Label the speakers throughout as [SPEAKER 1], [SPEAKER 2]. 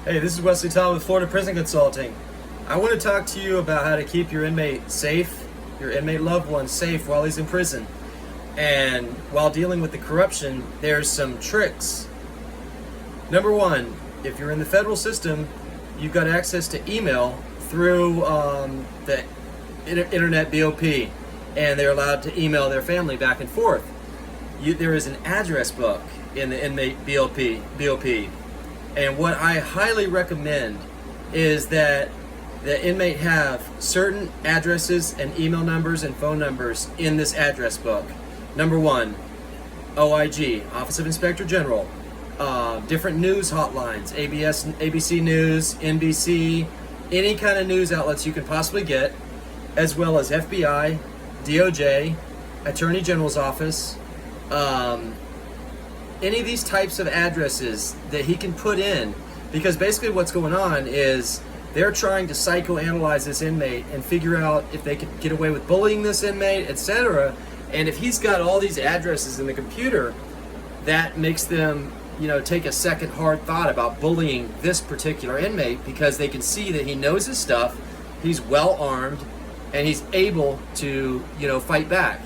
[SPEAKER 1] Hey, this is Wesley Todd with Florida Prison Consulting. I want to talk to you about how to keep your inmate safe, your inmate loved one safe while he's in prison. And while dealing with the corruption, there's some tricks. Number one, if you're in the federal system, you've got access to email through the Internet BOP, and they're allowed to email their family back and forth. There is an address book in the inmate BOP. And what I highly recommend is that the inmate have certain addresses and email numbers and phone numbers in this address book. Number one, OIG, Office of Inspector General, different news hotlines, ABC News, NBC, any kind of news outlets you can possibly get, as well as FBI, DOJ, Attorney General's office, any of these types of addresses that he can put in, because basically what's going on is they're trying to psychoanalyze this inmate and figure out if they can get away with bullying this inmate, etc. And if he's got all these addresses in the computer, that makes them, take a second hard thought about bullying this particular inmate, because they can see that he knows his stuff, he's well armed, and he's able to, fight back.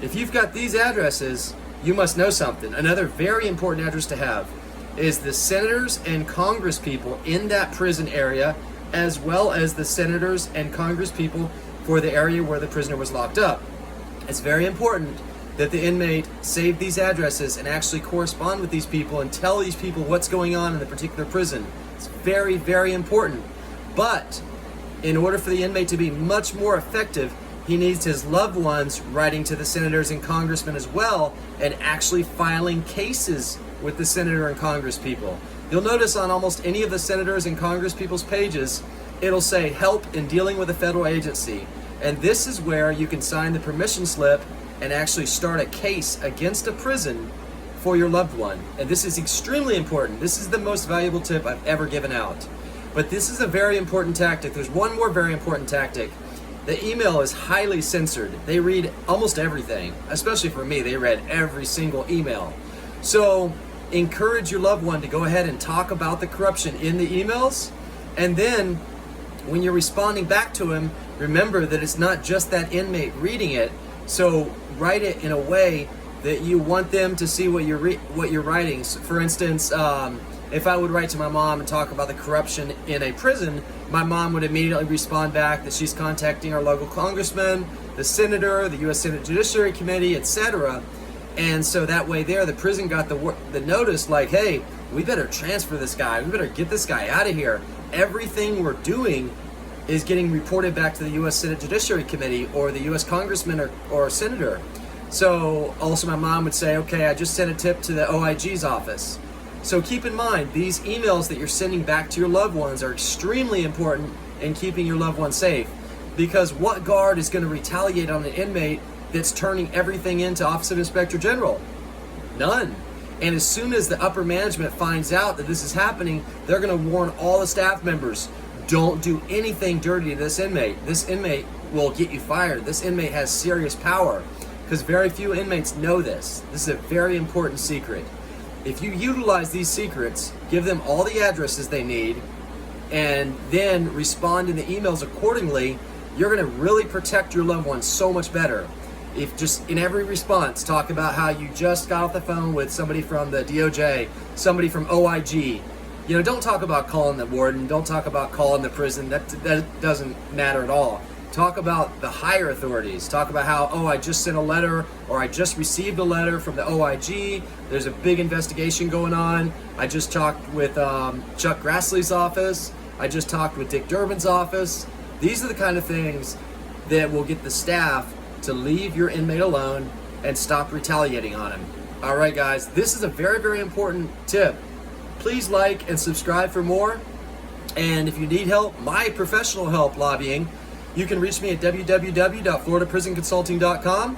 [SPEAKER 1] If you've got these addresses, you must know something. Another very important address to have is the senators and congress people in that prison area, as well as the senators and congress people for the area where the prisoner was locked up. It's very important that the inmate save these addresses and actually correspond with these people and tell these people what's going on in the particular prison. It's very, very important. But in order for the inmate to be much more effective, he needs his loved ones writing to the senators and congressmen as well, and actually filing cases with the senator and congress people. You'll notice on almost any of the senators and congress people's pages, it'll say help in dealing with a federal agency. And this is where you can sign the permission slip and actually start a case against a prison for your loved one. And this is extremely important. This is the most valuable tip I've ever given out. But this is a very important tactic. There's one more very important tactic. The email is highly censored. They read almost everything, especially for me, they read every single email. So encourage your loved one to go ahead and talk about the corruption in the emails. And then when you're responding back to him, remember that it's not just that inmate reading it. So write it in a way that you want them to see what you're writing. So for instance, if I would write to my mom and talk about the corruption in a prison, my mom would immediately respond back that she's contacting our local congressman, the senator, the U.S. Senate Judiciary Committee, etc. And so that way the prison got the notice like, hey, we better transfer this guy. We better get this guy out of here. Everything we're doing is getting reported back to the U.S. Senate Judiciary Committee or the U.S. congressman or senator. So also my mom would say, okay, I just sent a tip to the OIG's office. So keep in mind, these emails that you're sending back to your loved ones are extremely important in keeping your loved one safe. Because what guard is going to retaliate on an inmate that's turning everything into Office of Inspector General? None. And as soon as the upper management finds out that this is happening, they're going to warn all the staff members, don't do anything dirty to this inmate. This inmate will get you fired. This inmate has serious power. Because very few inmates know this. This is a very important secret. If you utilize these secrets, give them all the addresses they need, and then respond in the emails accordingly, you're going to really protect your loved ones so much better. If just in every response, talk about how you just got off the phone with somebody from the DOJ, somebody from OIG. Don't talk about calling the warden, don't talk about calling the prison, that doesn't matter at all. Talk about the higher authorities. Talk about how, I just sent a letter, or I just received a letter from the OIG. There's a big investigation going on. I just talked with Chuck Grassley's office. I just talked with Dick Durbin's office. These are the kind of things that will get the staff to leave your inmate alone and stop retaliating on him. All right, guys, this is a very, very important tip. Please like and subscribe for more. And if you need help, my professional help lobbying, you can reach me at www.floridaprisonconsulting.com.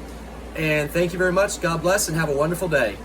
[SPEAKER 1] And thank you very much. God bless and have a wonderful day.